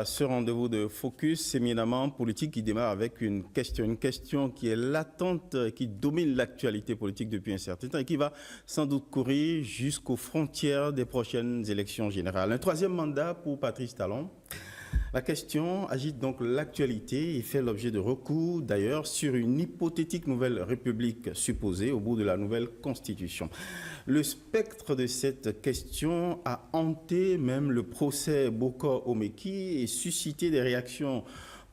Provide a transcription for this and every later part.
à ce rendez-vous de Focus éminemment politique qui démarre avec une question qui est latente, qui domine l'actualité politique depuis un certain temps et qui va sans doute courir jusqu'aux frontières des prochaines élections générales. Un troisième mandat pour Patrice Talon. La question agite donc l'actualité et fait l'objet de recours, d'ailleurs, sur une hypothétique nouvelle république supposée au bout de la nouvelle constitution. Le spectre de cette question a hanté même le procès Bokor Omeki et suscité des réactions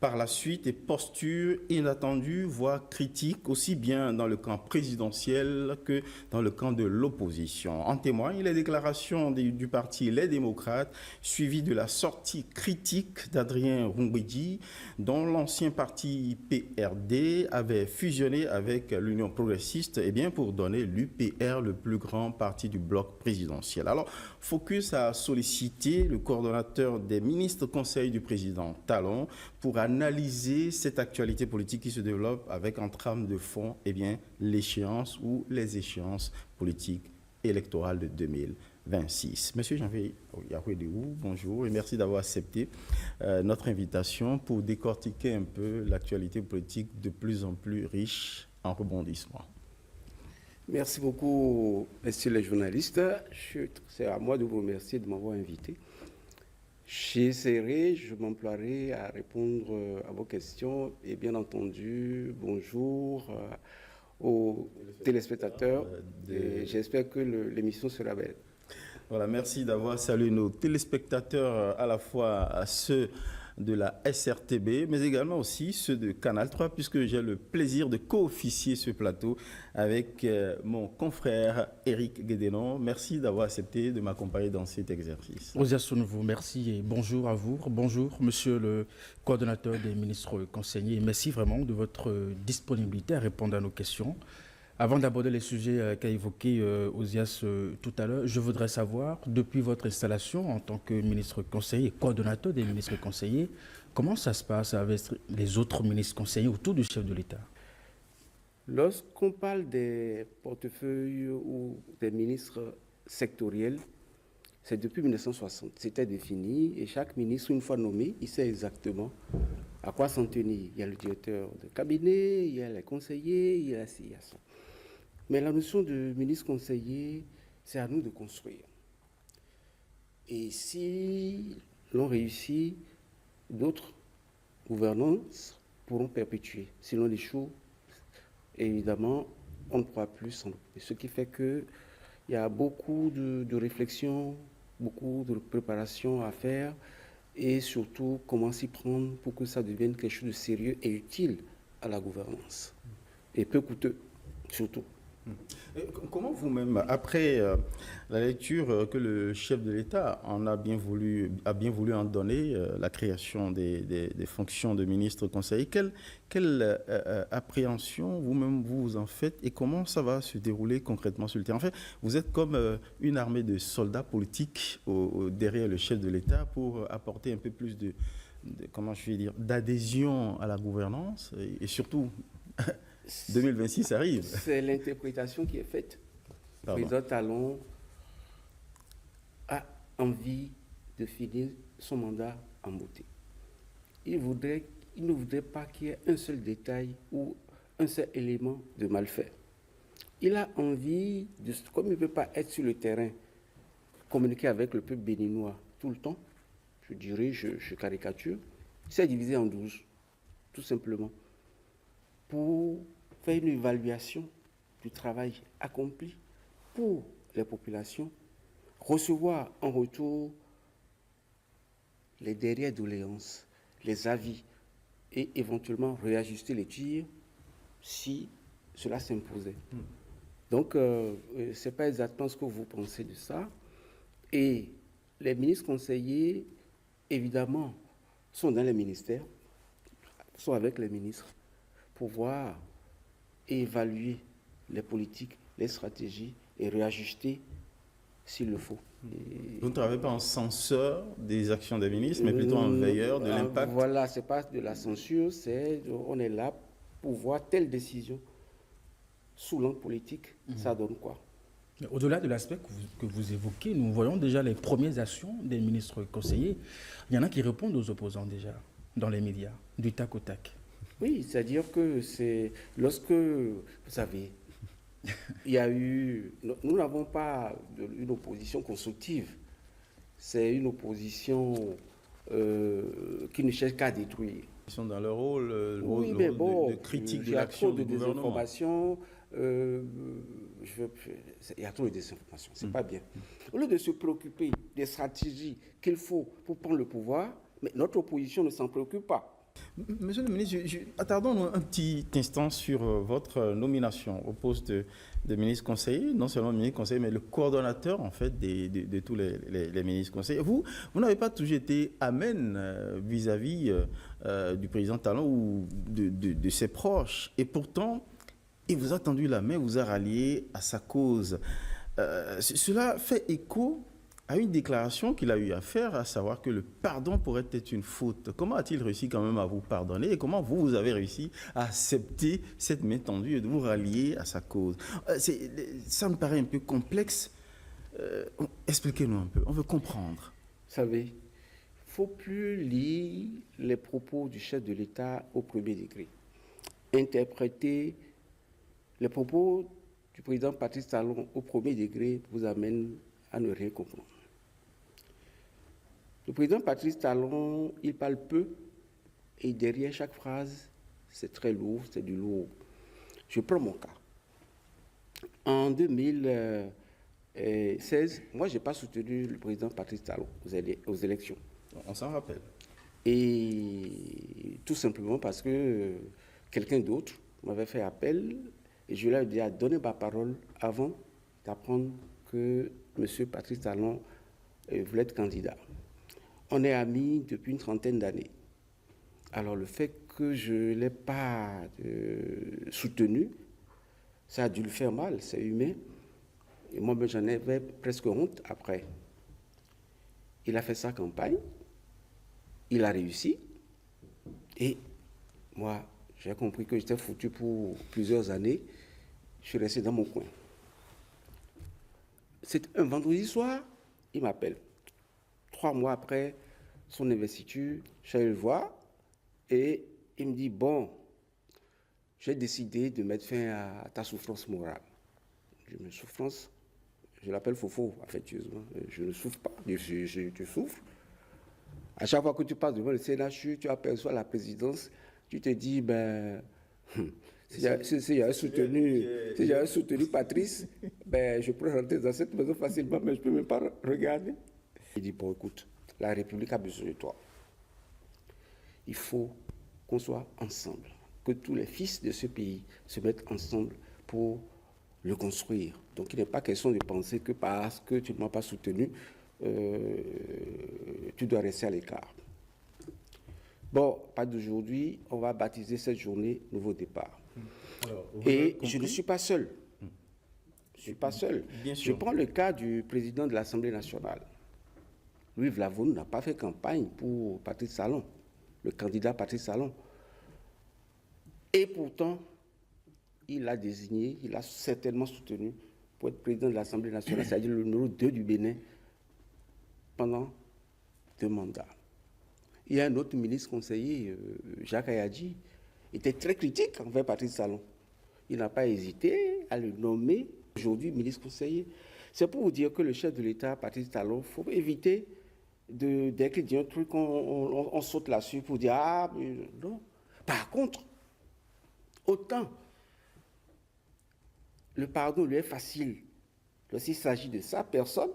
par la suite et postures inattendues, voire critiques, aussi bien dans le camp présidentiel que dans le camp de l'opposition. En témoignent les déclarations du parti Les Démocrates, suivies de la sortie critique d'Adrien Roumbédi, dont l'ancien parti PRD avait fusionné avec l'Union progressiste pour donner l'UPR, le plus grand parti du bloc présidentiel. Alors, Focus a sollicité le coordonnateur des ministres conseils du président Talon pour analyser cette actualité politique qui se développe avec en trame de fond l'échéance ou les échéances politiques électorales de 2026. Monsieur Janvier Yahouedéou, bonjour et merci d'avoir accepté notre invitation pour décortiquer un peu l'actualité politique de plus en plus riche en rebondissements. Merci beaucoup, messieurs les journalistes. C'est à moi de vous remercier de m'avoir invité. Je m'emploierai à répondre à vos questions et bien entendu, bonjour aux téléspectateurs. J'espère que l'émission sera belle. Voilà, merci d'avoir salué nos téléspectateurs, à la fois ceux de la SRTB, mais également aussi ceux de Canal 3, puisque j'ai le plaisir de co-officier ce plateau avec mon confrère Éric Guédénon. Merci d'avoir accepté de m'accompagner dans cet exercice. Osias Nouveau, merci et bonjour à vous. Bonjour, monsieur le coordonnateur des ministres conseillers. Merci vraiment de votre disponibilité à répondre à nos questions. Avant d'aborder les sujets qu'a évoqué Osias tout à l'heure, je voudrais savoir, depuis votre installation en tant que ministre conseiller et coordonnateur des ministres conseillers, comment ça se passe avec les autres ministres conseillers autour du chef de l'État? Lorsqu'on parle des portefeuilles ou des ministres sectoriels, c'est depuis 1960. C'était défini et chaque ministre, une fois nommé, il sait exactement à quoi s'en tenir. Il y a le directeur de cabinet, il y a les conseillers, il y a ci, il y a ça. Mais la notion de ministre conseiller, c'est à nous de construire. Et si l'on réussit, d'autres gouvernances pourront perpétuer. Si l'on échoue, évidemment, on ne pourra plus s'en occuper. Ce qui fait qu'il y a beaucoup de réflexion, beaucoup de préparation à faire et surtout comment s'y prendre pour que ça devienne quelque chose de sérieux et utile à la gouvernance. Et peu coûteux, surtout. Comment vous-même, après la lecture que le chef de l'État a bien voulu en donner, la création des fonctions de ministre conseiller, quelle appréhension vous-même vous en faites et comment ça va se dérouler concrètement sur le terrain? En fait, vous êtes comme une armée de soldats politiques derrière le chef de l'État pour apporter un peu plus d'adhésion à la gouvernance et surtout... 2026 arrive. C'est l'interprétation qui est faite. Le président Talon a envie de finir son mandat en beauté. Il ne voudrait pas qu'il y ait un seul détail ou un seul élément de mal fait. Il a envie, comme il ne peut pas être sur le terrain, communiquer avec le peuple béninois tout le temps, je dirais, je caricature, il s'est divisé en 12, tout simplement, pour faire une évaluation du travail accompli pour les populations, recevoir en retour les dernières doléances, les avis et éventuellement réajuster les tirs si cela s'imposait. Donc, ce n'est pas exactement ce que vous pensez de ça. Et les ministres conseillers, évidemment, sont dans les ministères, sont avec les ministres pour voir et évaluer les politiques, les stratégies et réajuster s'il le faut. Vous ne travaillez pas en censeur des actions des ministres, mais plutôt en veilleur de l'impact. Voilà, ce n'est pas de la censure, on est là pour voir telle décision sous l'angle politique, ça donne quoi. Au-delà de l'aspect que vous évoquez, nous voyons déjà les premières actions des ministres conseillers. Il y en a qui répondent aux opposants déjà, dans les médias, du tac au tac. Oui, c'est-à-dire que c'est lorsque, vous savez, il y a eu... Nous n'avons pas une opposition constructive. C'est une opposition qui ne cherche qu'à détruire. Ils sont dans leur rôle, Oui, mais bon, de critique de il y a l'action trop de du gouvernement. désinformation. Il y a trop de désinformation, c'est pas bien. Au lieu de se préoccuper des stratégies qu'il faut pour prendre le pouvoir, mais notre opposition ne s'en préoccupe pas. Monsieur le ministre, attardons-nous un petit instant sur votre nomination au poste de ministre conseiller, non seulement ministre conseiller, mais le coordonnateur en fait de tous les ministres conseillers. Vous n'avez pas toujours été amène vis-à-vis du président Talon ou de ses proches, et pourtant, il vous a tendu la main, vous a rallié à sa cause. Cela fait écho à une déclaration qu'il a eu à faire, à savoir que le pardon pourrait être une faute. Comment a-t-il réussi quand même à vous pardonner et comment vous avez réussi à accepter cette main tendue et de vous rallier à sa cause? Ça me paraît un peu complexe. Expliquez-nous un peu, on veut comprendre. Vous savez, il ne faut plus lire les propos du chef de l'État au premier degré. Interpréter les propos du président Patrice Talon au premier degré vous amène à ne rien comprendre. Le président Patrice Talon, il parle peu et derrière chaque phrase, c'est très lourd, c'est du lourd. Je prends mon cas. En 2016, moi, je n'ai pas soutenu le président Patrice Talon aux élections. On s'en rappelle. Et tout simplement parce que quelqu'un d'autre m'avait fait appel et je lui ai dit à donner ma parole avant d'apprendre que M. Patrice Talon voulait être candidat. On est amis depuis une trentaine d'années. Alors le fait que je ne l'ai pas soutenu, ça a dû le faire mal, c'est humain. Et moi, j'en avais presque honte après. Il a fait sa campagne, il a réussi, et moi, j'ai compris que j'étais foutu pour plusieurs années. Je suis resté dans mon coin. C'est un vendredi soir, il m'appelle. 3 mois après son investiture, je suis allé le voir et il me dit, bon, j'ai décidé de mettre fin à ta souffrance morale. Une souffrance, je l'appelle Fofo, affectueusement. Je ne souffre pas, tu souffres. À chaque fois que tu passes devant le CNHU, tu aperçois la présidence, tu te dis, ben, si j'avais soutenu Patrice, ben, je pourrais rentrer dans cette maison facilement, mais je ne peux même pas regarder. Il dit, bon, écoute, la République a besoin de toi. Il faut qu'on soit ensemble, que tous les fils de ce pays se mettent ensemble pour le construire. Donc, il n'est pas question de penser que parce que tu ne m'as pas soutenu, tu dois rester à l'écart. Bon, pas d'aujourd'hui, on va baptiser cette journée Nouveau Départ. Alors, et je ne suis pas seul. Je ne suis pas seul. Je prends le cas du président de l'Assemblée nationale. Louis Vlavonou n'a pas fait campagne pour Patrice Talon, le candidat Patrice Talon. Et pourtant, il l'a désigné, il l'a certainement soutenu pour être président de l'Assemblée nationale, c'est-à-dire le numéro 2 du Bénin, pendant 2 mandats. Il y a un autre ministre conseiller, Jacques Ayadji, était très critique envers Patrice Talon. Il n'a pas hésité à le nommer aujourd'hui ministre conseiller. C'est pour vous dire que le chef de l'État, Patrice Talon, il faut éviter dès qu'il dit un truc, on saute là-dessus pour dire « Ah, non ». Par contre, autant le pardon lui est facile lorsqu'il s'agit de sa personne,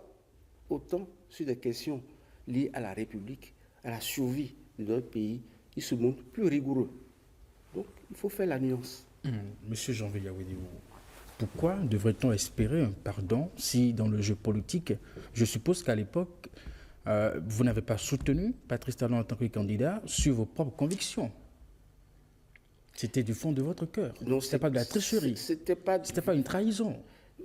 autant sur des questions liées à la République, à la survie de notre pays, il se montre plus rigoureux. Donc, il faut faire la nuance. Monsieur Janvier Yawédiou, pourquoi devrait-on espérer un pardon si, dans le jeu politique, je suppose qu'à l'époque, vous n'avez pas soutenu Patrice Talon en tant que candidat sur vos propres convictions? C'était du fond de votre cœur. Non, c'était pas de la tricherie. C'était pas une trahison.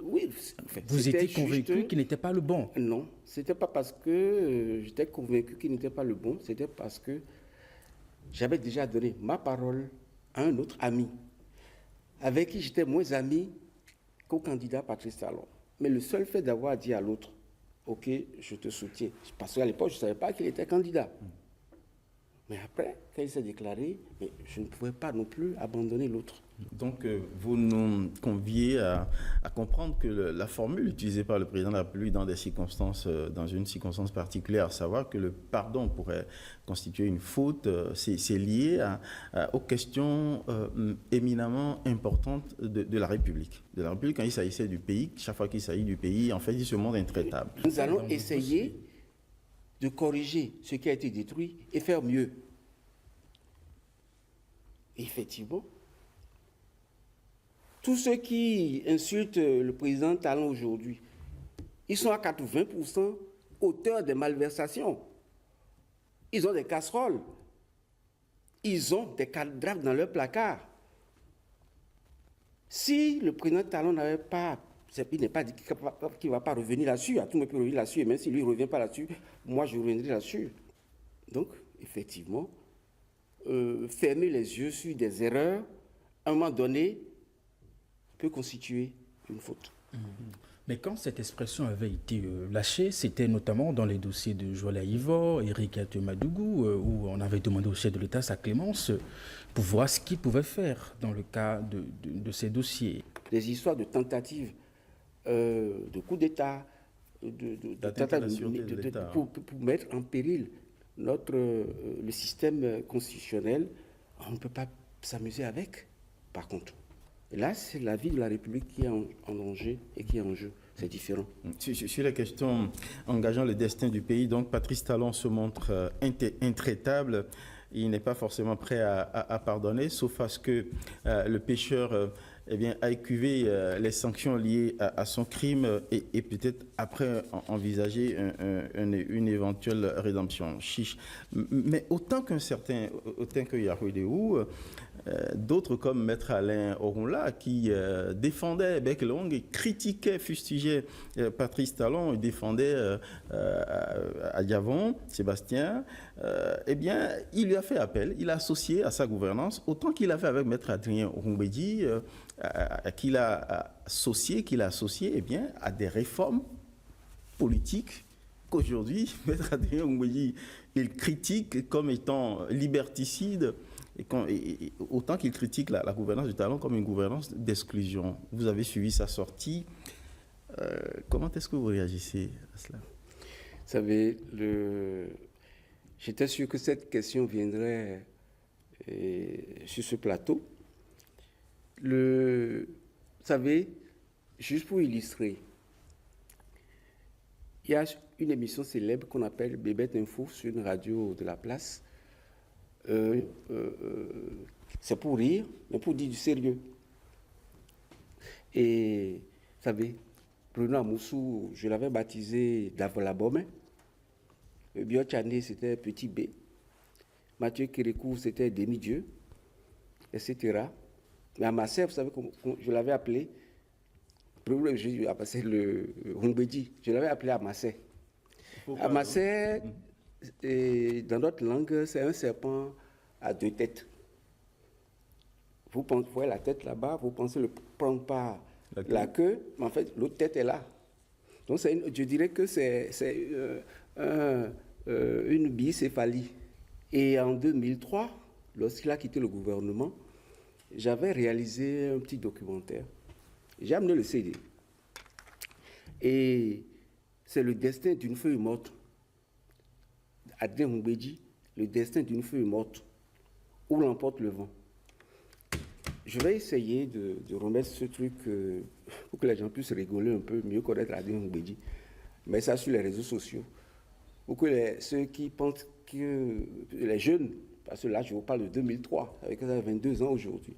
Oui, en fait, vous étiez convaincu qu'il n'était pas le bon. Non, c'était pas parce que j'étais convaincu qu'il n'était pas le bon, c'était parce que j'avais déjà donné ma parole à un autre ami, avec qui j'étais moins ami qu'au candidat Patrice Talon. Mais le seul fait d'avoir dit à l'autre, OK, je te soutiens, parce qu'à l'époque, je ne savais pas qu'il était candidat. Mais après, quand il s'est déclaré, mais je ne pouvais pas non plus abandonner l'autre. Donc, vous nous conviez à comprendre que la formule utilisée par le président de la République dans une circonstance particulière, à savoir que le pardon pourrait constituer une faute, c'est lié aux questions éminemment importantes de la République. De la République, quand il s'agissait du pays, chaque fois qu'il s'agit du pays, en fait, il se montre intraitable. Nous allons essayer de corriger ce qui a été détruit et faire mieux. Effectivement, tous ceux qui insultent le président Talon aujourd'hui, ils sont à 80% auteurs des malversations. Ils ont des casseroles. Ils ont des cadavres dans leur placard. Si le président Talon n'avait pas, il n'est pas dit qu'il ne va pas revenir là-dessus, à tout le monde peut revenir là-dessus, et même si lui ne revient pas là-dessus, moi je reviendrai là-dessus. Donc, effectivement, fermer les yeux sur des erreurs, à un moment donné, peut constituer une faute. Mais quand cette expression avait été lâchée, c'était notamment dans les dossiers de Joël Ivor, Éric Madougou, où on avait demandé au chef de l'État sa clémence pour voir ce qu'il pouvait faire dans le cas de ces dossiers. Les histoires de tentatives de coup d'État, pour mettre en péril le système constitutionnel, on ne peut pas s'amuser avec, par contre. Et là, c'est la vie de la République qui est en danger et qui est en jeu. C'est différent. Sur la question engageant le destin du pays, donc Patrice Talon se montre intraitable. Il n'est pas forcément prêt à pardonner, sauf à ce que le pécheur a écuvé les sanctions liées à son crime et peut-être après envisager une éventuelle rédemption. Chiche. Mais autant que Yahweh Déhou, d'autres comme Maître Alain Orunla qui défendait bec long et critiquait, fustigeait Patrice Talon et défendait à Diavon, Sébastien, il lui a fait appel, il a associé à sa gouvernance, autant qu'il a fait avec Maître Adrien Oumbédi, qu'il a associé à des réformes politiques qu'aujourd'hui, Maître Adrien Oumbédi, il critique comme étant liberticide, et autant qu'il critique la gouvernance du Talon comme une gouvernance d'exclusion. Vous avez suivi sa sortie. Comment est-ce que vous réagissez à cela? Vous savez, j'étais sûr que cette question viendrait sur ce plateau. Vous savez, juste pour illustrer, il y a une émission célèbre qu'on appelle Bébête Info sur une radio de la place. C'est pour rire, mais pour dire du sérieux. Et vous savez, Bruno Amoussou, je l'avais baptisé Davolabome. Bio Tchané, c'était Petit B. Mathieu Kérékou, c'était Demi-Dieu, etc. Mais à Massé, vous savez, je l'avais appelé, le Rumbedi, je l'avais appelé Amassé. Amassé, dans notre langue, c'est un serpent à deux têtes. Vous voyez la tête là-bas, vous pensez le prendre par la queue, mais en fait, l'autre tête est là. Donc, je dirais que c'est une bicéphalie. Et en 2003, lorsqu'il a quitté le gouvernement, j'avais réalisé un petit documentaire. J'ai amené le CD. Et c'est le destin d'une feuille morte. Adrien Oumbédi, le destin d'une feuille morte, où l'emporte le vent. Je vais essayer de remettre ce truc pour que les gens puissent rigoler un peu, mieux connaître Adrien Oumbédi. Mais ça sur les réseaux sociaux. Pour que ceux qui pensent que les jeunes, parce que là je vous parle de 2003, avec 22 ans aujourd'hui,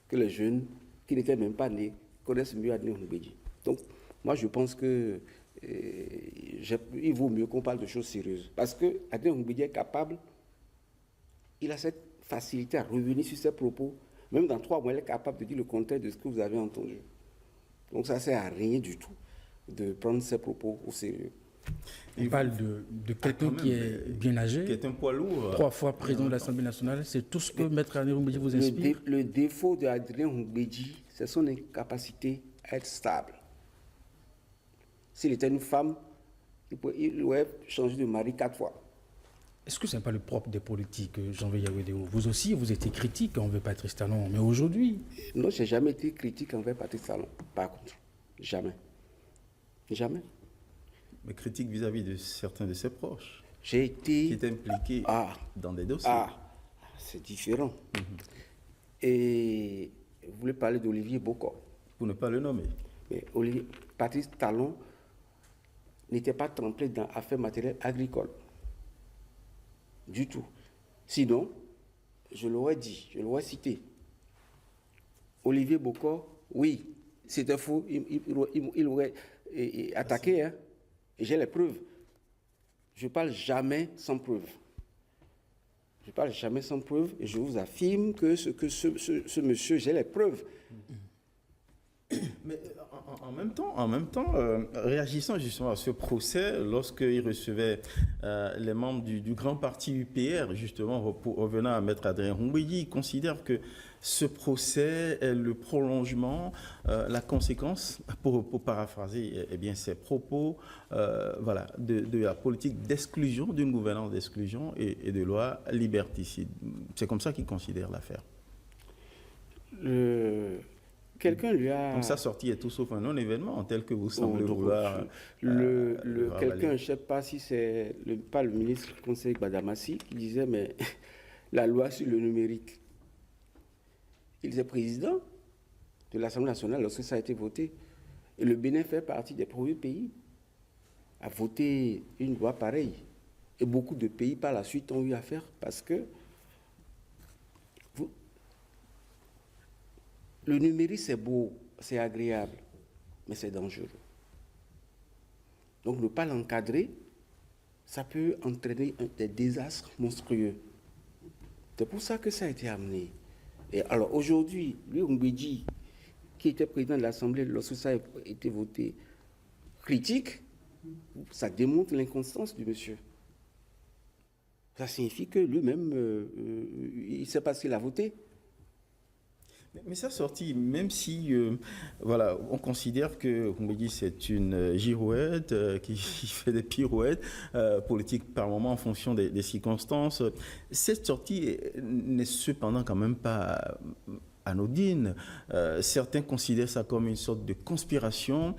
que les jeunes qui n'étaient même pas nés connaissent mieux Adrien Oumbédi. Donc, moi je pense que il vaut mieux qu'on parle de choses sérieuses. Parce que Adrien Oumbédi est capable, il a cette facilité à revenir sur ses propos. Même dans 3 mois, il est capable de dire le contraire de ce que vous avez entendu. Donc ça ne sert à rien du tout de prendre ses propos au sérieux. On parle de quelqu'un qui est bien âgé, qui est un poids lourd. 3 fois président de l'Assemblée nationale. C'est tout ce que Maître Adrien Oumbédi vous inspire? Le défaut d'Adrien Oumbédi, c'est son incapacité à être stable. S'il était une femme, il aurait changé de mari 4 fois. Est-ce que ce n'est pas le propre des politiques, Janvier Yawédéo? Vous aussi, vous étiez critique envers Patrice Talon, mais aujourd'hui... Non, je n'ai jamais été critique envers Patrice Talon, par contre. Jamais. Jamais. Mais critique vis-à-vis de certains de ses proches. J'ai été... Qui est impliqué dans des dossiers. C'est différent. Et vous voulez parler d'Olivier Bocor. Pour ne pas le nommer. Mais Patrice Talon n'était pas trempé dans affaires matérielles agricoles. Du tout. Sinon, je l'aurais dit, je l'aurais cité. Olivier Bocor, oui, c'était faux, il aurait attaqué, hein, et j'ai les preuves. Je ne parle jamais sans preuve. Je ne parle jamais sans preuve, et je vous affirme que ce monsieur, j'ai les preuves. Mais en même temps, réagissant justement à ce procès, lorsqu'il recevait les membres du grand parti UPR, justement, revenant à Maître Adrien Humbouidi, il considère que ce procès est le prolongement, la conséquence, pour paraphraser ses propos, de la politique d'exclusion, d'une gouvernance d'exclusion et de loi liberticide. C'est comme ça qu'il considère l'affaire. Quelqu'un lui a... Donc sa sortie est tout sauf un non-événement, tel que vous semblez vouloir... Quelqu'un, je ne sais pas si c'est pas le ministre du Conseil Gbadamassi, qui disait, mais la loi sur le numérique, il était président de l'Assemblée nationale lorsque ça a été voté. Et le Bénin fait partie des premiers pays à voter une loi pareille. Et beaucoup de pays par la suite ont eu à faire parce que le numérique, c'est beau, c'est agréable, mais c'est dangereux. Donc, ne pas l'encadrer, ça peut entraîner des désastres monstrueux. C'est pour ça que ça a été amené. Et alors, aujourd'hui, lui, Humbouidi, qui était président de l'Assemblée lorsque ça a été voté, critique, ça démontre l'inconstance du monsieur. Ça signifie que lui-même, il ne sait pas ce qu'il a voté. Mais sa sortie, même si on considère que Humbouidi c'est une girouette qui fait des pirouettes politiques par moment en fonction des circonstances, cette sortie n'est cependant quand même pas anodine. Certains considèrent ça comme une sorte de conspiration,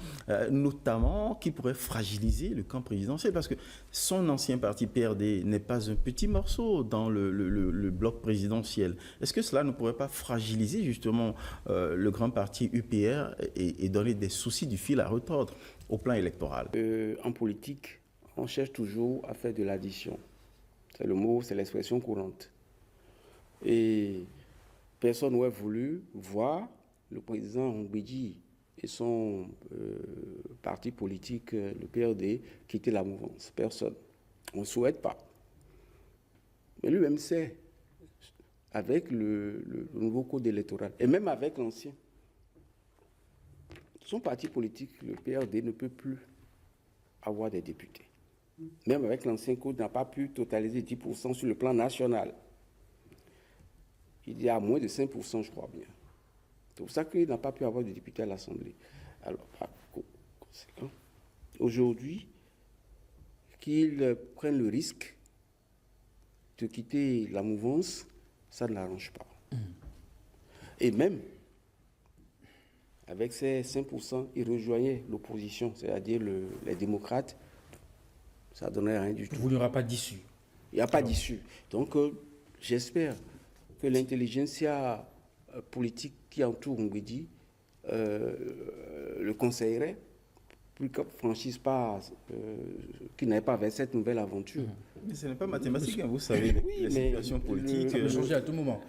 notamment qui pourrait fragiliser le camp présidentiel, parce que son ancien parti PRD n'est pas un petit morceau dans le bloc présidentiel. Est-ce que cela ne pourrait pas fragiliser justement le grand parti UPR et donner des soucis du fil à retordre au plan électoral? En politique, on cherche toujours à faire de l'addition. C'est le mot, c'est l'expression courante. Et personne n'aurait voulu voir le président Humbouidi et son parti politique, le PRD, quitter la mouvance. Personne. On ne souhaite pas. Mais lui-même sait, avec le nouveau code électoral, et même avec l'ancien, son parti politique, le PRD, ne peut plus avoir des députés. Même avec l'ancien code, n'a pas pu totaliser 10% sur le plan national. Il y a moins de 5%, je crois bien. C'est pour ça qu'il n'a pas pu avoir de députés à l'Assemblée. Alors, par conséquent, aujourd'hui, qu'il prenne le risque de quitter la mouvance, ça ne l'arrange pas. Et même, avec ces 5%, il rejoignait l'opposition, c'est-à-dire les démocrates, ça ne donnerait rien du tout. Il n'y aura pas d'issue. Il n'y a pas d'issue. Donc, j'espère que l'intelligentsia politique qui entoure Humbouidi le conseillerait pour qu'il ne franchisse pas, qu'il n'aille pas vers cette nouvelle aventure. Mais ce n'est pas mathématique, vous savez, la situation politique. Ça peut changer à tout moment.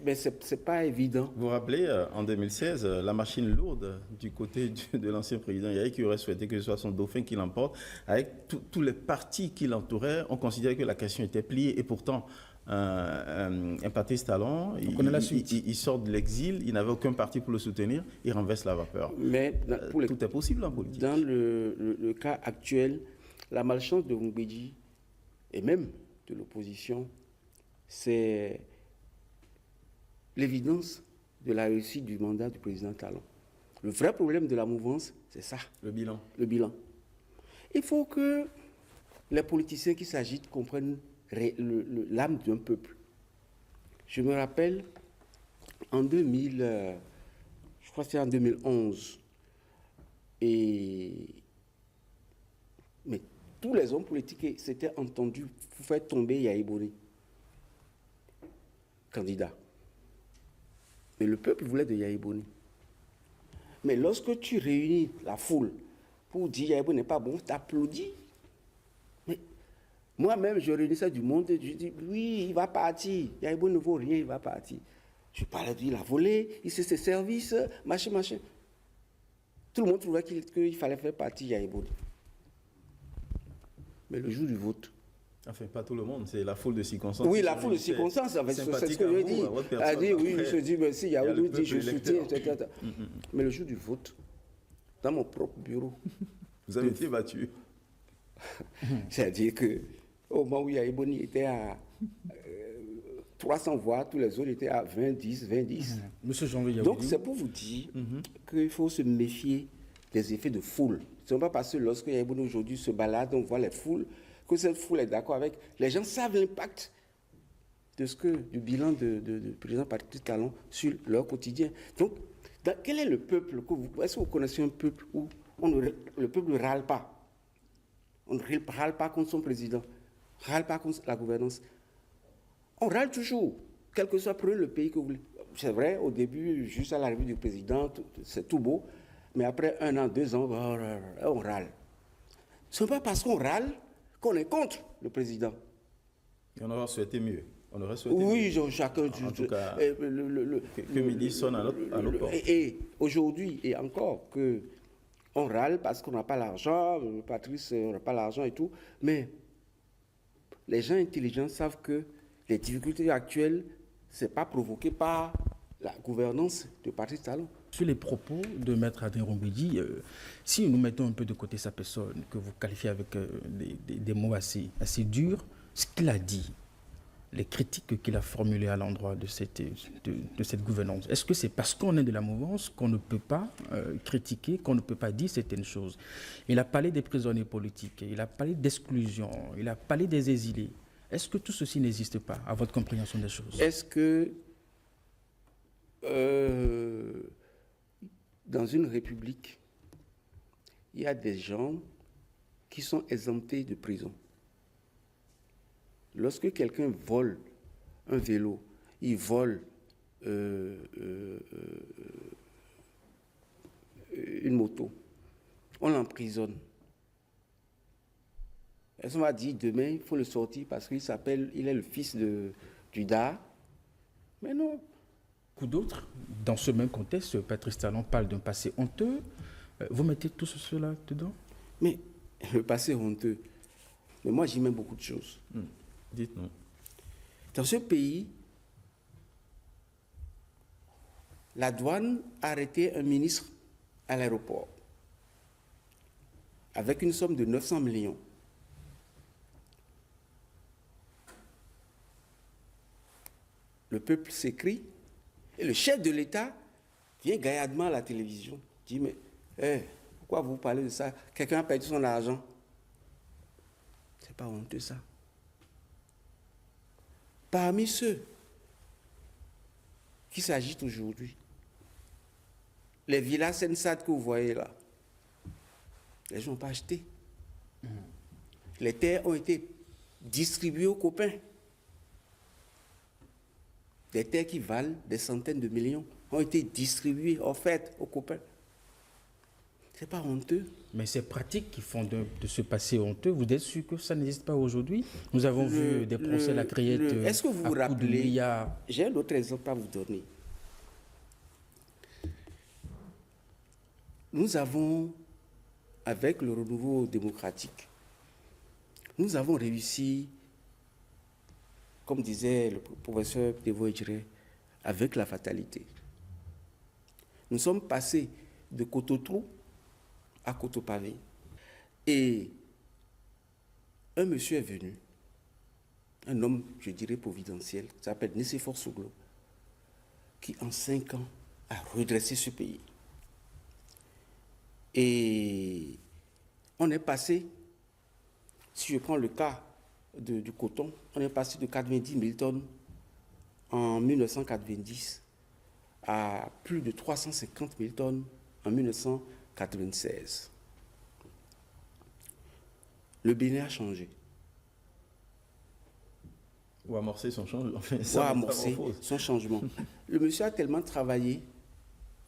Mais ce n'est pas évident. Vous vous rappelez, en 2016, la machine lourde du côté de l'ancien président Yahi, qui aurait souhaité que ce soit son dauphin qui l'emporte, avec tous les partis qui l'entouraient, on considérait que la question était pliée, et pourtant, un Patrice Talon, il sort de l'exil, il n'avait aucun parti pour le soutenir, il renverse la vapeur. Mais tout est possible en politique. Dans le cas actuel, la malchance de Humbouidi et même de l'opposition, c'est l'évidence de la réussite du mandat du président Talon. Le vrai problème de la mouvance, c'est ça. Le bilan. Le bilan. Il faut que les politiciens qui s'agitent comprennent l'âme d'un peuple. Je me rappelle, en 2000, je crois que c'est en 2011, mais tous les hommes politiques s'étaient entendus pour faire tomber Yaya Boni, candidat. Mais le peuple voulait de Yaya Boni. Mais lorsque tu réunis la foule pour dire Yaya Boni n'est pas bon, tu applaudis. Mais moi-même, je réunissais du monde et je dis oui, il va partir. Yaya Boni ne vaut rien, il va partir. Je parlais de lui, il a volé, il sait ses services, machin. Tout le monde trouvait qu'il fallait faire partir Yaya Boni. Mais le jour du vote. Enfin, pas tout le monde, c'est la foule de circonstances. Oui, la foule de circonstances, c'est ce que je dis. Elle a dit oui, je dis, mais si Yaya Boni dit je soutiens, etc. Mais le jour du vote, dans mon propre bureau. Vous avez été battu. C'est-à-dire qu'au moment où Yaya Boni était à 300 voix, tous les autres étaient à 20-10. Monsieur Jean-Louis Donc, c'est pour vous dire qu'il faut se méfier des effets de foule. Ce n'est pas parce que lorsque Yaya Boni aujourd'hui se balade, on voit les foules, que cette foule est d'accord avec. Les gens savent l'impact du bilan du président Patrice Talon sur leur quotidien. Donc, quel est le peuple est-ce que vous connaissez un peuple où le peuple ne râle pas? On ne râle pas contre son président, ne râle pas contre la gouvernance. On râle toujours, quel que soit le pays que vous voulez. C'est vrai, au début, juste à l'arrivée du président, c'est tout beau. Mais après 1 an, 2 ans, on râle. Ce n'est pas parce qu'on râle qu'on est contre le président. Et on aurait souhaité mieux. On aurait souhaité oui, mieux. chacun... En tout cas, que midi sonne à notre porte. Et aujourd'hui, et encore, on râle parce qu'on n'a pas l'argent, Patrice, on n'a pas l'argent et tout, mais les gens intelligents savent que les difficultés actuelles, ce n'est pas provoqué par la gouvernance de Patrice Talon. Sur les propos de Maître Adrien Rombedi, si nous mettons un peu de côté sa personne, que vous qualifiez avec des mots assez durs, ce qu'il a dit, les critiques qu'il a formulées à l'endroit de cette gouvernance, est-ce que c'est parce qu'on est de la mouvance qu'on ne peut pas critiquer, qu'on ne peut pas dire certaines choses? Il a parlé des prisonniers politiques, il a parlé d'exclusion, il a parlé des exilés. Est-ce que tout ceci n'existe pas, à votre compréhension des choses? Est-ce que dans une république, il y a des gens qui sont exemptés de prison? Lorsque quelqu'un vole un vélo, il vole une moto, on l'emprisonne. Est-ce qu'on va dire demain, il faut le sortir parce qu'il est le fils du DAR? Mais non. Beaucoup d'autres, dans ce même contexte, Patrice Talon parle d'un passé honteux. Vous mettez tout cela dedans? Mais le passé honteux, mais moi j'y mets beaucoup de choses. Dites-nous. Dans ce pays, la douane a arrêté un ministre à l'aéroport avec une somme de 900 millions. Le peuple s'écrie et le chef de l'État vient gaillardement à la télévision, dit mais pourquoi vous parlez de ça? Quelqu'un a perdu son argent. C'est pas honteux ça. Parmi ceux qui s'agitent aujourd'hui, les villas Sensat que vous voyez là, les gens n'ont pas acheté. Les terres ont été distribuées aux copains. Des terres qui valent des centaines de millions ont été distribuées, offertes aux copains. C'est pas honteux. Mais ces pratiques qui font de ce passé honteux, vous êtes sûr que ça n'existe pas aujourd'hui? Nous avons vu des procès à la criette. Est-ce que vous vous rappelez? J'ai un autre exemple à vous donner. Nous avons, avec le renouveau démocratique, nous avons réussi, comme disait le professeur Devoe-Djire, avec la fatalité. Nous sommes passés de Cototrou à Cotopavé. Et un monsieur est venu, un homme, je dirais, providentiel, qui s'appelle Nicéphore Souglo, qui en 5 ans a redressé ce pays. Et on est passé Si je prends le cas du coton, on est passé de 90 000 tonnes en 1990 à plus de 350 000 tonnes en 1996. Le Bénin a changé. Ou amorcer son changement. Ou amorcer son changement. Le monsieur a tellement travaillé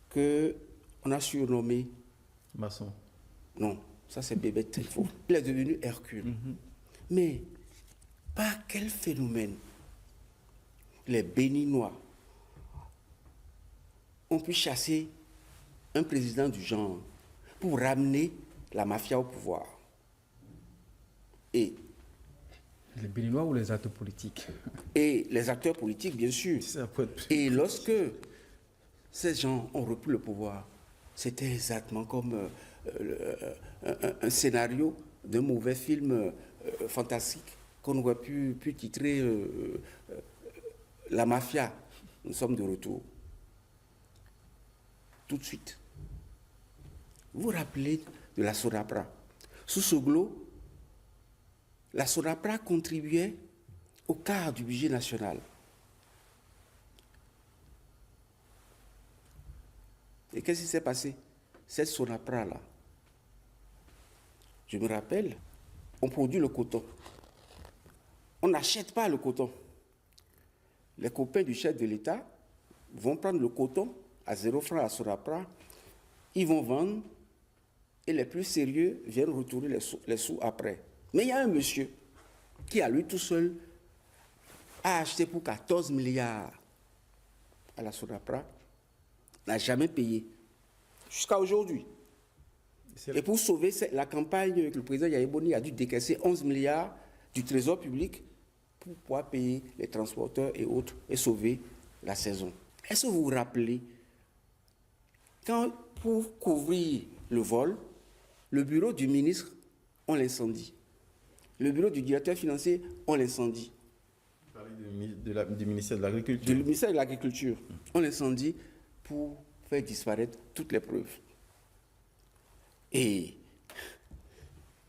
qu'on a surnommé... Maçon. Non, ça c'est bébé Trifot. Il est devenu Hercule. Mais par quel phénomène les Béninois ont pu chasser un président du genre pour ramener la mafia au pouvoir? Et les Béninois ou les acteurs politiques? Et les acteurs politiques, bien sûr. Et lorsque ces gens ont repris le pouvoir, c'était exactement comme un scénario d'un mauvais film fantastique qu'on aurait pu titrer La Mafia. Nous sommes de retour. Tout de suite. Vous vous rappelez de la SODAPRA? Sous Soglo, la SODAPRA contribuait au quart du budget national. Et qu'est-ce qui s'est passé? Cette SODAPRA-là, je me rappelle, on produit le coton. On n'achète pas le coton. Les copains du chef de l'État vont prendre le coton à 0 francs à SODAPRA, ils vont vendre et les plus sérieux viennent retourner les sous après. Mais il y a un monsieur qui, à lui tout seul, a acheté pour 14 milliards à la SODAPRA, n'a jamais payé, jusqu'à aujourd'hui. Et pour sauver la campagne, le président Yahya Boni a dû décaisser 11 milliards du trésor public pour pouvoir payer les transporteurs et autres et sauver la saison. Est-ce que vous vous rappelez, quand pour couvrir le vol, le bureau du ministre, on l'incendie. Le bureau du directeur financier, on l'incendie. Vous parlez du ministère de l'Agriculture. Du ministère de l'Agriculture. On l'incendie pour faire disparaître toutes les preuves. Et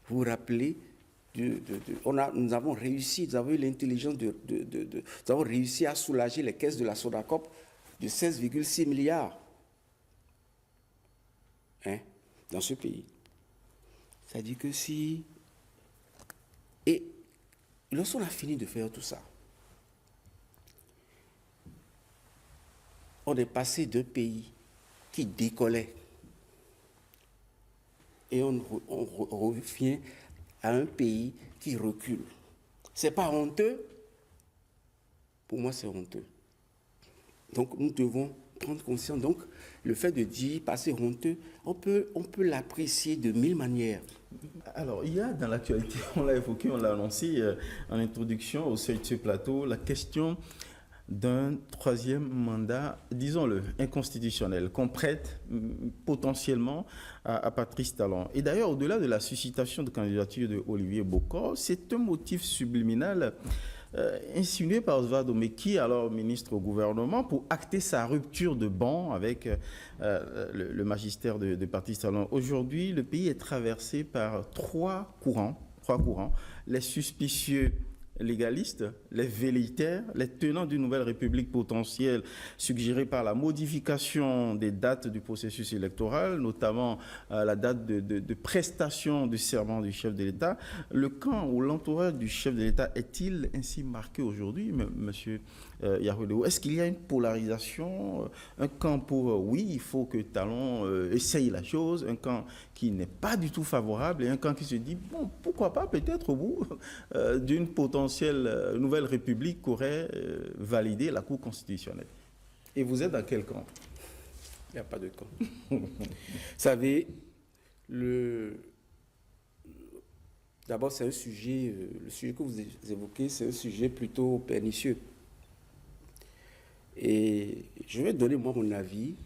vous vous rappelez, nous avons réussi, nous avons eu l'intelligence nous avons réussi à soulager les caisses de la Sodacop de 16,6 milliards dans ce pays. C'est-à-dire que si... Et lorsqu'on a fini de faire tout ça, on est passé d'un pays qui décollait et on revient à un pays qui recule. C'est pas honteux? Pour moi, c'est honteux. Donc, nous devons prendre conscience. Donc, le fait de dire passer honteux, on peut l'apprécier de mille manières. Alors, il y a dans l'actualité, on l'a évoqué, on l'a annoncé en introduction au seuil de ce plateau, la question d'un troisième mandat, disons-le, inconstitutionnel, qu'on prête potentiellement à Patrice Talon. Et d'ailleurs, au-delà de la suscitation de candidature de Olivier Bokor, c'est un motif subliminal insinué par Oswald Omeki, alors ministre au gouvernement, pour acter sa rupture de banc avec le magistère de Patrice Talon. Aujourd'hui, le pays est traversé par trois courants. Les suspicieux légalistes, les velléitaires, les tenants d'une nouvelle république potentielle suggérée par la modification des dates du processus électoral, notamment la date de prestation du serment du chef de l'État. Le camp ou l'entourage du chef de l'État est-il ainsi marqué aujourd'hui, monsieur Yahoudou? Est-ce qu'il y a une polarisation, un camp pour oui, il faut que Talon essaye la chose, un camp qui n'est pas du tout favorable et un camp qui se dit, bon, pourquoi pas peut-être au bout d'une potentielle nouvelle république qu'aurait validé la Cour constitutionnelle? Et vous êtes dans quel camp? Il n'y a pas de camp. Vous savez, d'abord c'est un sujet, le sujet que vous évoquez, c'est un sujet plutôt pernicieux. Et je vais donner moi mon avis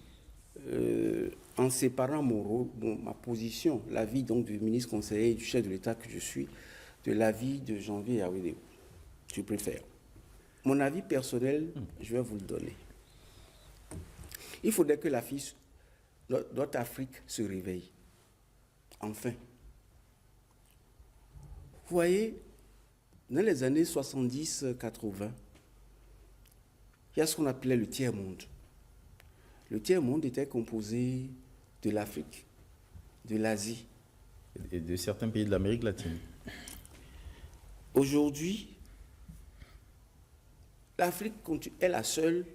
en séparant mon rôle, ma position, l'avis donc du ministre conseiller et du chef de l'État que je suis, de l'avis de Janvier Yahweh. Je préfère. Mon avis personnel, je vais vous le donner. Il faudrait que notre Afrique se réveille. Enfin. Vous voyez, dans les années 70-80, il y a ce qu'on appelait le tiers-monde. Le tiers-monde était composé de l'Afrique, de l'Asie. Et de certains pays de l'Amérique latine. Aujourd'hui, l'Afrique est la seule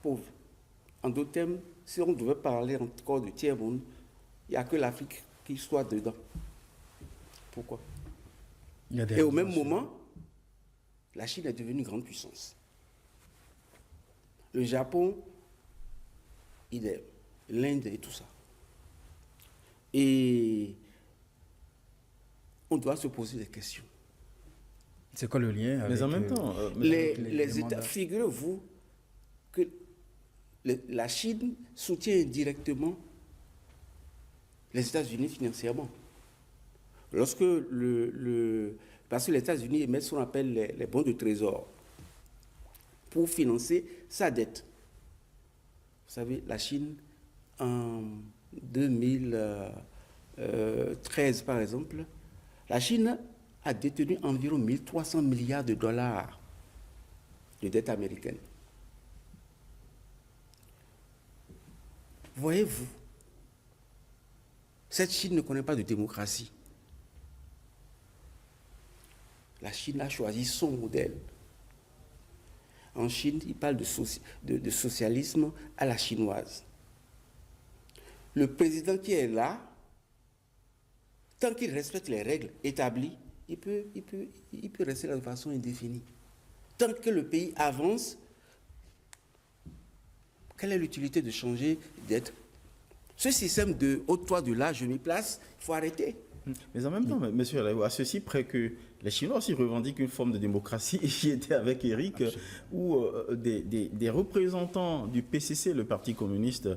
pauvre. En d'autres termes, si on devait parler encore de tiers-monde, il n'y a que l'Afrique qui soit dedans. Pourquoi? Et au même moment, la Chine est devenue une grande puissance. Le Japon, idem. L'Inde et tout ça. Et on doit se poser des questions. C'est quoi le lien avec, mais en même temps, les États, figurez-vous que la Chine soutient indirectement les États-Unis financièrement. Parce que les États-Unis émettent ce qu'on appelle les bons de trésor pour financer sa dette. Vous savez, la Chine, en 2013, par exemple, la Chine a détenu environ 1300 milliards de dollars de dette américaine. Voyez-vous, cette Chine ne connaît pas de démocratie. La Chine a choisi son modèle. En Chine, il parle de socialisme à la chinoise. Le président qui est là, tant qu'il respecte les règles établies, il peut rester là de façon indéfinie. Tant que le pays avance, quelle est l'utilité de changer d'être? Ce système de haut-toi de là, je m'y place, il faut arrêter. Mais en même temps, monsieur Alaïwa, à ceci près que les Chinois aussi revendiquent une forme de démocratie. J'y étais avec Eric, où des représentants du PCC, le Parti communiste,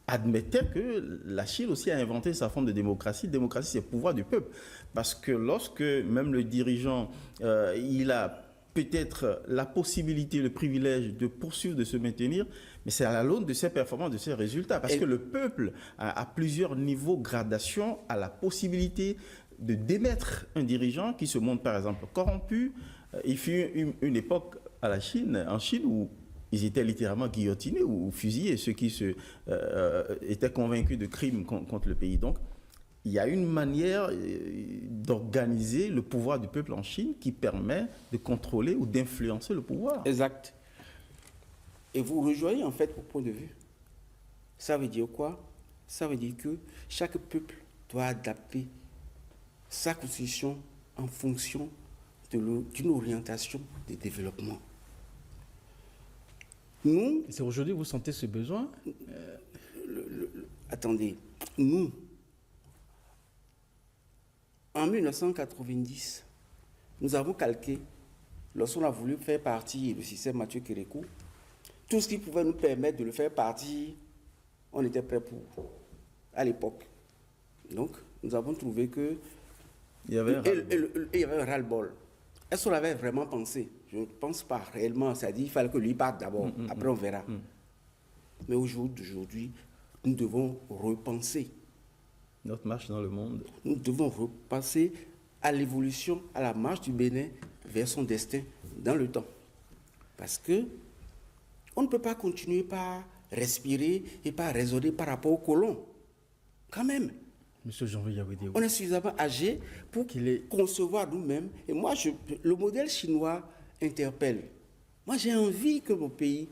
admettaient que la Chine aussi a inventé sa forme de démocratie. La démocratie, c'est le pouvoir du peuple. Parce que lorsque même le dirigeant, il a peut-être la possibilité, le privilège de poursuivre, de se maintenir, mais c'est à la l'aune de ses performances, de ses résultats. Parce que le peuple, à plusieurs niveaux, gradation, a la possibilité de démettre un dirigeant qui se montre, par exemple, corrompu. Il fut une époque en Chine, où ils étaient littéralement guillotinés ou fusillés, ceux qui étaient convaincus de crimes contre le pays. Donc, il y a une manière d'organiser le pouvoir du peuple en Chine qui permet de contrôler ou d'influencer le pouvoir. Exact. Et vous rejoignez en fait mon point de vue. Ça veut dire quoi? Ça veut dire que chaque peuple doit adapter sa constitution en fonction d'une orientation de développement. Nous... C'est aujourd'hui que vous sentez ce besoin? Attendez, nous, en 1990, nous avons calqué, lorsqu'on a voulu faire partie du système Mathieu Kérékou, tout ce qui pouvait nous permettre de le faire partie, on était prêt pour, à l'époque. Donc, nous avons trouvé que il y avait un ras-le-bol. Est-ce qu'on l'avait vraiment pensé? Je ne pense pas réellement. C'est-à-dire qu'il fallait que lui parte d'abord. Après, on verra. Mais aujourd'hui, nous devons repenser. Notre marche dans le monde. Nous devons repenser à l'évolution, à la marche du Bénin vers son destin dans le temps. Parce que on ne peut pas continuer par respirer et par raisonner par rapport aux colons. Quand même. Monsieur Jean-Louis Yawédé. On est suffisamment âgé pour concevoir nous-mêmes. Et moi, le modèle chinois interpelle. Moi, j'ai envie que mon pays...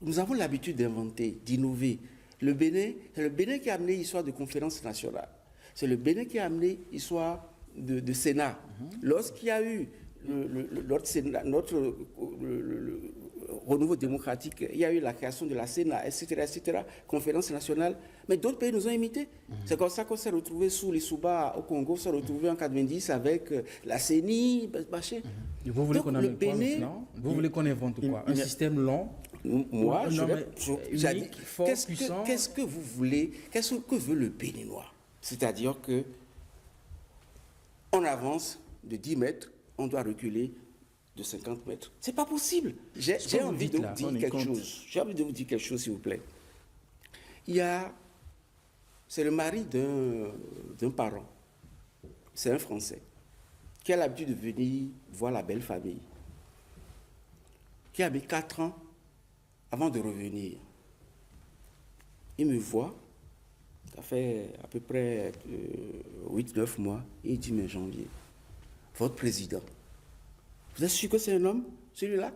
Nous avons l'habitude d'inventer, d'innover. Le Bénin, c'est le Bénin qui a amené l'histoire de conférence nationale. C'est le Bénin qui a amené l'histoire de Sénat. Lorsqu'il y a eu notre renouveau démocratique, il y a eu la création de la Sénat, etc., conférence nationale, mais d'autres pays nous ont imités. C'est comme ça qu'on s'est retrouvé sous les Souba au Congo, on s'est retrouvé en 90 avec la CENI, machin. Vous voulez qu'on invente quoi maintenant? Vous voulez qu'on invente quoi? Un système long? Moi, unique, fort, puissant. Qu'est-ce que vous voulez? Qu'est-ce que veut le Béninois? C'est-à-dire que on avance de 10 mètres, on doit reculer de 50 mètres. C'est pas possible. J'ai envie de vous dire quelque chose. J'ai envie de vous dire quelque chose, s'il vous plaît. Il y a C'est le mari d'un parent. C'est un Français qui a l'habitude de venir voir la belle famille, qui a mis 4 ans avant de revenir. Il me voit, ça fait à peu près 8-9 mois, et il dit, mais Janvier, votre président, vous êtes sûr que c'est un homme, celui-là?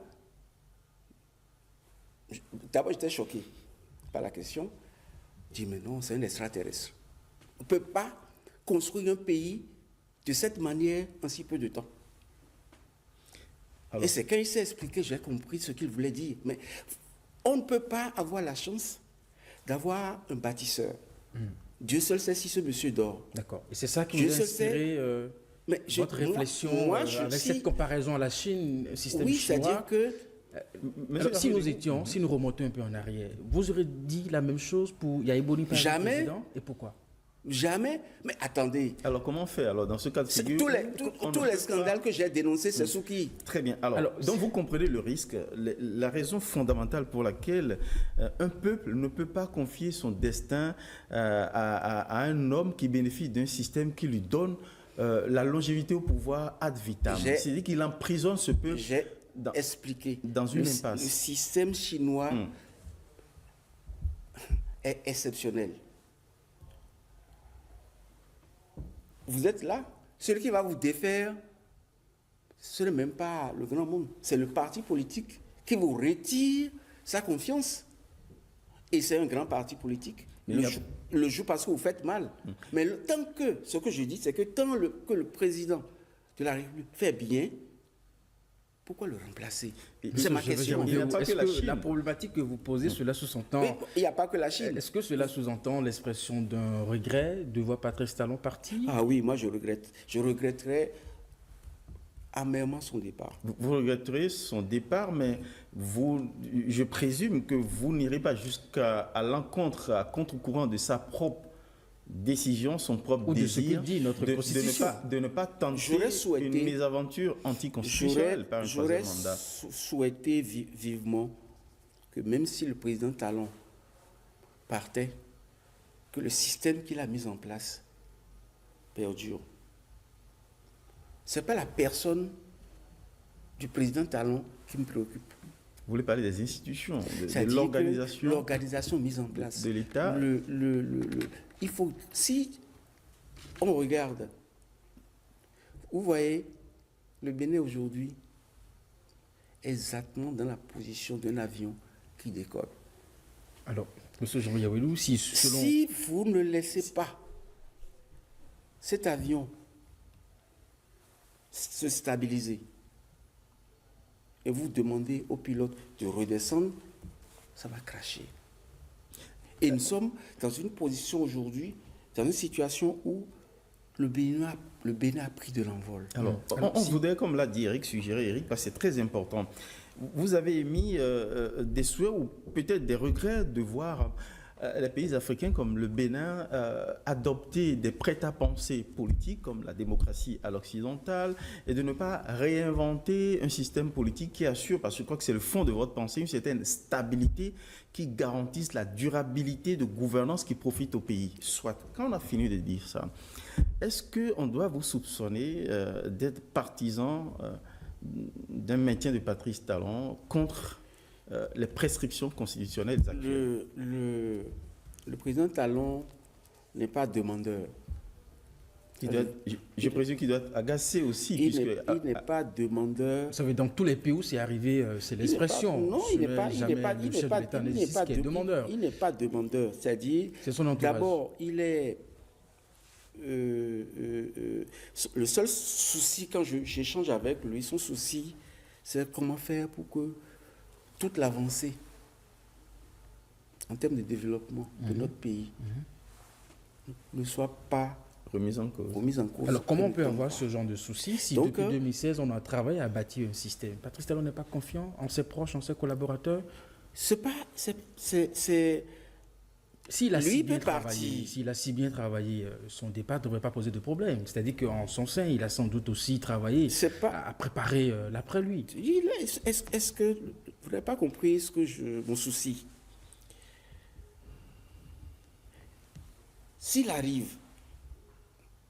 D'abord, j'étais choqué par la question. Je dis, mais non, c'est un extraterrestre. On ne peut pas construire un pays de cette manière en si peu de temps. Alors, et c'est quand il s'est expliqué, j'ai compris ce qu'il voulait dire. Mais on ne peut pas avoir la chance d'avoir un bâtisseur. Dieu seul sait si ce monsieur dort. D'accord. Et c'est ça qui vous a inspiré votre réflexion avec cette comparaison à la Chine, système chinois. Oui, c'est-à-dire que... Alors, si nous remontons un peu en arrière, vous aurez dit la même chose pour Yahi Boni Jamais. Président, et pourquoi? Jamais. Mais attendez. Alors, comment faire alors dans ce cas de figure? Tous les scandales que j'ai dénoncés, c'est sous qui? Très bien. Alors donc vous comprenez le risque, la raison fondamentale pour laquelle un peuple ne peut pas confier son destin à un homme qui bénéficie d'un système qui lui donne la longévité au pouvoir ad vitam. C'est-à-dire qu'il emprisonne ce peuple. J'ai expliqué. Dans une impasse. Le système chinois est exceptionnel. Vous êtes là, celui qui va vous défaire, ce n'est même pas le grand monde, c'est le parti politique qui vous retire sa confiance. Et c'est un grand parti politique. Le joue parce que vous faites mal. Mais tant que, ce que je dis, c'est que tant que le président de la République fait bien, pourquoi le remplacer? C'est ma question. Est-ce que la problématique que vous posez, cela sous-entend... Il n'y a pas que la Chine. Est-ce que cela sous-entend l'expression d'un regret de voir Patrice Talon partir? Ah oui, moi je regrette. Je regretterais amèrement son départ. Vous regretterez son départ, mais je présume que vous n'irez pas jusqu'à l'encontre, à contre-courant de sa propre décision, son propre désir de ne pas tenter une mésaventure anticonstitutionnelle par un troisième mandat. J'aurais souhaité vivement que même si le président Talon partait, que le système qu'il a mis en place perdure. Ce n'est pas la personne du président Talon qui me préoccupe. Vous voulez parler des institutions, de l'organisation. L'organisation mise en place. De l'État. Il faut, si on regarde, vous voyez, le Bénin aujourd'hui est exactement dans la position d'un avion qui décolle. Alors, M. Jean-Louis Yawelou, si vous ne laissez pas cet avion se stabiliser et vous demandez au pilote de redescendre, ça va cracher. Et nous sommes dans une position aujourd'hui, dans une situation où le Bénin a pris de l'envol. Alors, on voudrait, comme l'a dit Eric, suggérer Eric, parce que c'est très important. Vous avez émis des souhaits ou peut-être des regrets de voir les pays africains comme le Bénin adopter des prêts-à-penser politiques comme la démocratie à l'occidentale et de ne pas réinventer un système politique qui assure, parce que je crois que c'est le fond de votre pensée, une certaine stabilité qui garantisse la durabilité de gouvernance qui profite au pays. Soit, quand on a fini de dire ça, est-ce qu'on doit vous soupçonner d'être partisan d'un maintien de Patrice Talon contre les prescriptions constitutionnelles actuelles? Le président Talon n'est pas demandeur. Je présume qu'il doit être agacé aussi. Il n'est pas demandeur. Vous savez, dans tous les pays où c'est arrivé, c'est l'expression. Non, il n'est pas demandeur. Il n'est pas demandeur. C'est-à-dire, d'abord, il est... le seul souci, quand j'échange avec lui, son souci, c'est comment faire pour que toute l'avancée en termes de développement de notre pays ne soit pas remise en cause. Alors, comment on peut avoir ce genre de soucis si depuis 2016, on a travaillé à bâtir un système? Patrice Talon n'est pas confiant en ses proches, en ses collaborateurs? S'il a si bien travaillé, son départ ne devrait pas poser de problème. C'est-à-dire qu'en son sein, il a sans doute aussi travaillé à préparer l'après-lui. Est-ce que vous n'avez pas compris mon souci? S'il arrive,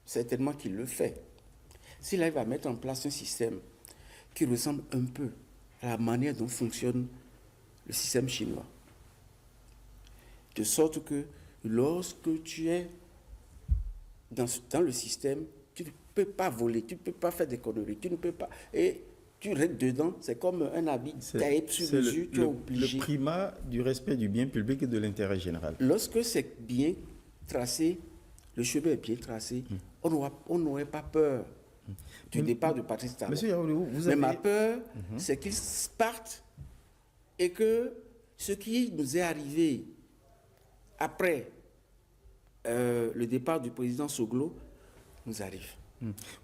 certainement qu'il le fait, s'il arrive à mettre en place un système qui ressemble un peu à la manière dont fonctionne le système chinois, de sorte que lorsque tu es dans le système, tu ne peux pas voler, tu ne peux pas faire des conneries, tu ne peux pas... Et tu restes dedans, c'est comme un habit taillé sur mesure, tu es obligé. Le primat du respect du bien public et de l'intérêt général. Lorsque c'est bien tracé, le chemin est bien tracé, on n'aurait pas peur du départ de Patrice Talon. Monsieur Yaoulou, Mais ma peur, c'est qu'ils partent et que ce qui nous est arrivé après le départ du président Soglo nous arrive.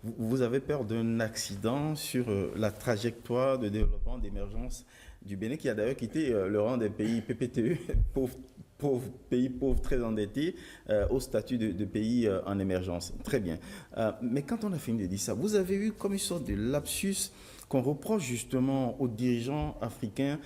Vous avez peur d'un accident sur la trajectoire de développement, d'émergence du Bénin, qui a d'ailleurs quitté le rang des pays PPTE, pays pauvres très endettés, au statut de pays en émergence. Très bien. Mais quand on a fini de dire ça, vous avez eu comme une sorte de lapsus qu'on reproche justement aux dirigeants africains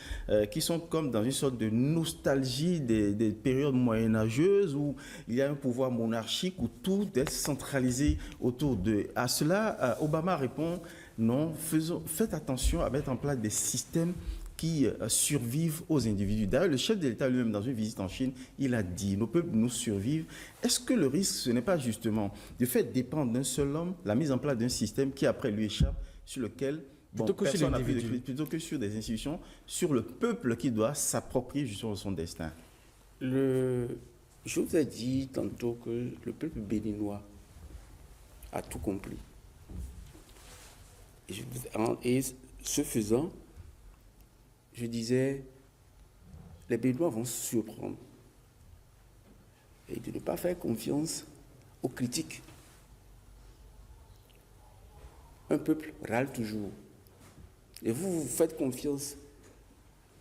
qui sont comme dans une sorte de nostalgie des périodes moyenâgeuses où il y a un pouvoir monarchique, où tout est centralisé autour d'eux. À cela, Obama répond non, faites attention à mettre en place des systèmes qui survivent aux individus. D'ailleurs, le chef de l'État lui-même, dans une visite en Chine, il a dit, nos peuples nous survivent. Est-ce que le risque, ce n'est pas justement de faire dépendre d'un seul homme la mise en place d'un système qui après lui échappe, sur lequel plutôt que sur des institutions, sur le peuple qui doit s'approprier justement son destin? Je vous ai dit tantôt que le peuple béninois a tout compris. Et ce faisant, je disais, les Béninois vont se surprendre. Et de ne pas faire confiance aux critiques. Un peuple râle toujours. Et vous faites confiance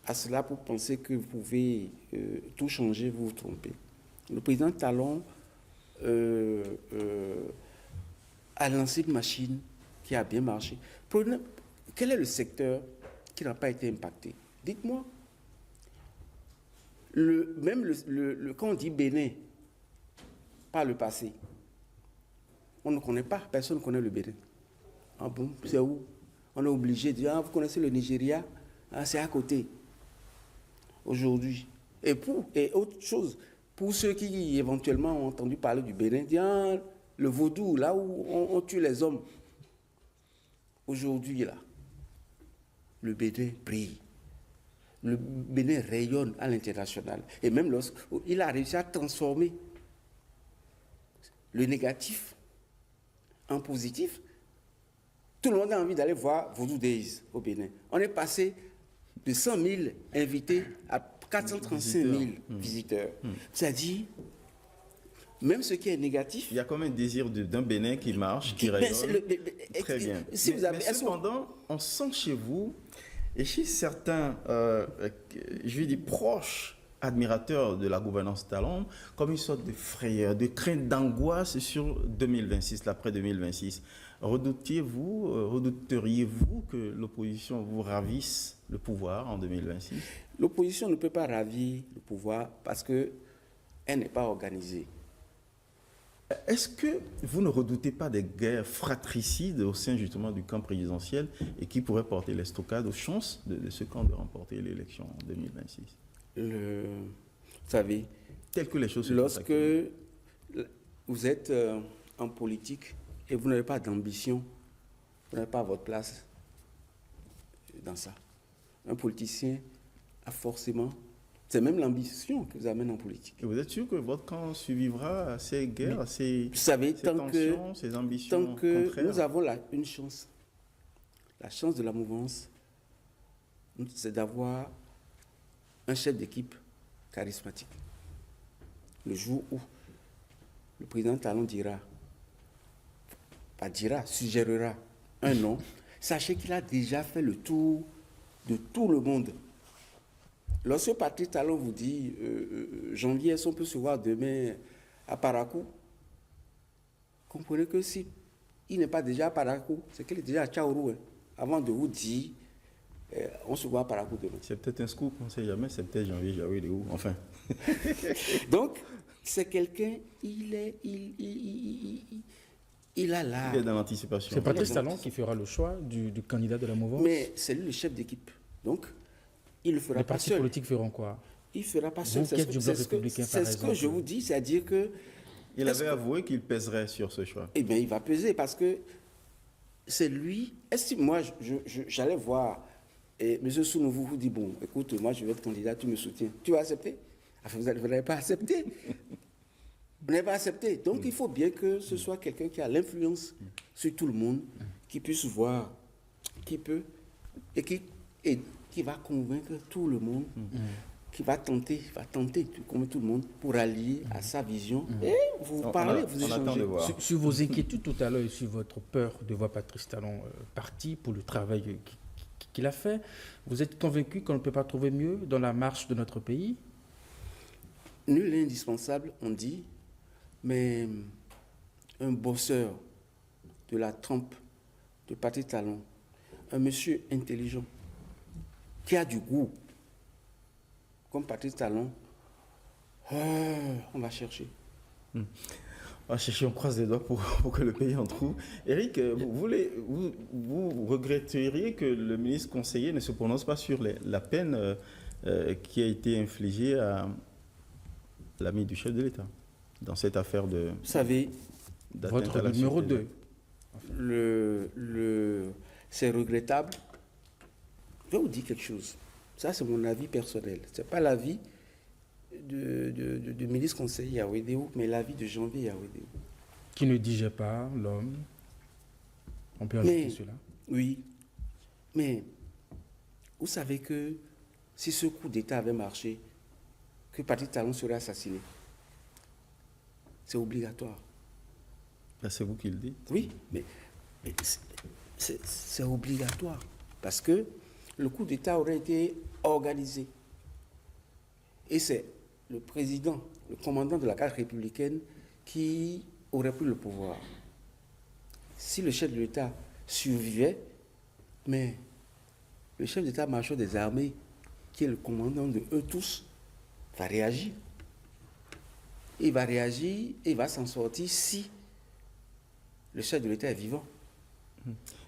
à cela pour penser que vous pouvez tout changer, vous vous trompez. Le président Talon a lancé une machine qui a bien marché. Quel est le secteur qui n'a pas été impacté? Dites-moi. Quand on dit Bénin, par le passé, on ne connaît pas, personne ne connaît le Bénin. Ah bon, c'est où? On est obligé de dire, vous connaissez le Nigeria? Ah, c'est à côté. Aujourd'hui. Et autre chose, pour ceux qui éventuellement ont entendu parler du Bénin, dire, le vaudou, là où on tue les hommes. Aujourd'hui, là, le Bénin brille. Le Bénin rayonne à l'international. Et même lorsqu'il a réussi à transformer le négatif en positif, tout le monde a envie d'aller voir Vodou Days au Bénin. On est passé de 100 000 invités à 435 000 visiteurs. C'est-à-dire, même ce qui est négatif... Il y a comme un désir d'un Bénin qui marche, qui rayonne. Très bien. Si vous avez, mais cependant, on sent chez vous, et chez certains, je vais dire, proches admirateurs de la gouvernance Talon, comme une sorte de frayeur, de crainte, d'angoisse sur 2026, l'après 2026. Redouteriez-vous que l'opposition vous ravisse le pouvoir en 2026? L'opposition ne peut pas ravir le pouvoir parce qu'elle n'est pas organisée. Est-ce que vous ne redoutez pas des guerres fratricides au sein justement du camp présidentiel et qui pourraient porter l'estocade aux chances de ce camp de remporter l'élection en 2026? Vous savez, telles que les choses lorsque vous êtes en politique et vous n'avez pas d'ambition, vous n'avez pas votre place dans ça. Un politicien a forcément... C'est même l'ambition qui vous amène en politique. Et vous êtes sûr que votre camp survivra à ces guerres, à ces tensions, ces ambitions tant que contraires? nous avons une chance, la chance de la mouvance, c'est d'avoir un chef d'équipe charismatique. Le jour où le président Talon suggérera un nom, sachez qu'il a déjà fait le tour de tout le monde. Lorsque Patrice Talon vous dit janvier, est-ce qu'on peut se voir demain à Parakou, comprenez que si il n'est pas déjà à Parakou, c'est qu'il est déjà à Tchaourou, avant de vous dire on se voit à Parakou demain. C'est peut-être un scoop, on ne sait jamais, c'est peut-être janvier, où, enfin. Donc, c'est quelqu'un, il a là. Il est dans l'anticipation. C'est Patrice Talon qui fera le choix du candidat de la mouvance. Mais c'est lui le chef d'équipe. Donc, il le fera les pas partis seul. politiques feront quoi? Il ne fera pas seul. Vous qui êtes du bloc républicain, par c'est ce que exemple. je vous dis, c'est-à-dire que... Il avait avoué qu'il pèserait sur ce choix. Eh bien, il va peser parce que c'est lui... Moi, j'allais voir et M. Sounou vous dit, bon, écoute, moi, je vais être candidat, tu me soutiens. Tu vas accepter? Enfin, vous n'avez pas accepté. Vous n'avez pas accepté. Donc, il faut bien que ce soit quelqu'un qui a l'influence sur tout le monde, qui puisse voir, qui peut, et qui va convaincre tout le monde, qui va tenter de convaincre tout le monde pour allier à sa vision. Et vous parlez, vous échangez. Sur vos inquiétudes tout à l'heure et sur votre peur de voir Patrice Talon parti pour le travail qu'il a fait, vous êtes convaincu qu'on ne peut pas trouver mieux dans la marche de notre pays? Nul n'est indispensable, on dit, mais un bosseur de la trempe de Patrice Talon, un monsieur intelligent, qui a du goût, comme Patrice Talon, on va chercher. On va chercher, on croise les doigts pour que le pays en trouve. Éric, vous regretteriez que le ministre conseiller ne se prononce pas sur la peine qui a été infligée à l'ami du chef de l'État dans cette affaire de... Vous savez, votre numéro 2. C'est regrettable. Je vais vous dire quelque chose. Ça, c'est mon avis personnel. Ce n'est pas l'avis du ministre conseiller à Ouédéo, mais l'avis de Janvier à Ouédéo. Qui ne digère pas l'homme. On peut ajouter cela. Oui. Mais vous savez que si ce coup d'État avait marché, que Patrice Talon serait assassiné. C'est obligatoire. Là, c'est vous qui le dites. Oui, mais c'est obligatoire. Parce que le coup d'État aurait été organisé. Et c'est le président, le commandant de la garde républicaine qui aurait pris le pouvoir. Si le chef de l'État survivait, mais le chef d'état-major des armées, qui est le commandant de eux tous, va réagir. Il va réagir et il va s'en sortir si le chef de l'État est vivant.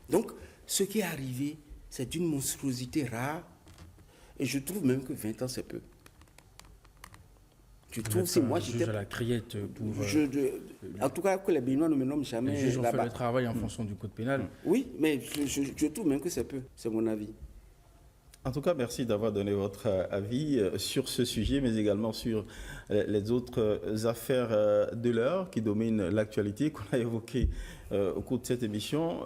Donc, ce qui est arrivé, c'est d'une monstruosité rare. Et je trouve même que 20 ans, c'est peu. Je trouve, si moi j'étais... à la criette pour... en tout cas, que les Béninois ne me nomment jamais. Les juges ont fait le travail en fonction du code pénal. Oui, mais je trouve même que c'est peu. C'est mon avis. En tout cas, merci d'avoir donné votre avis sur ce sujet, mais également sur les autres affaires de l'heure qui dominent l'actualité qu'on a évoquées au cours de cette émission.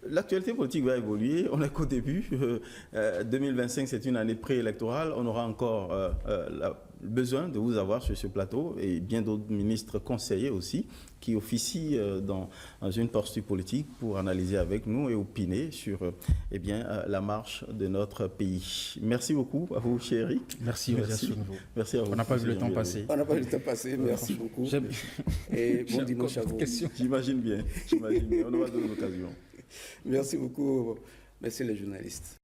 L'actualité politique va évoluer, on n'est qu'au début. 2025, c'est une année préélectorale. On aura encore besoin de vous avoir sur ce plateau et bien d'autres ministres conseillers aussi qui officient dans une posture politique pour analyser avec nous et opiner sur la marche de notre pays. Merci beaucoup à vous, cher Éric. Merci à vous. On n'a pas vu le temps passer. On n'a pas vu le temps passer, merci beaucoup. Et bon dimanche à vous. J'imagine bien, on aura d'autres occasions. Merci beaucoup, merci les journalistes.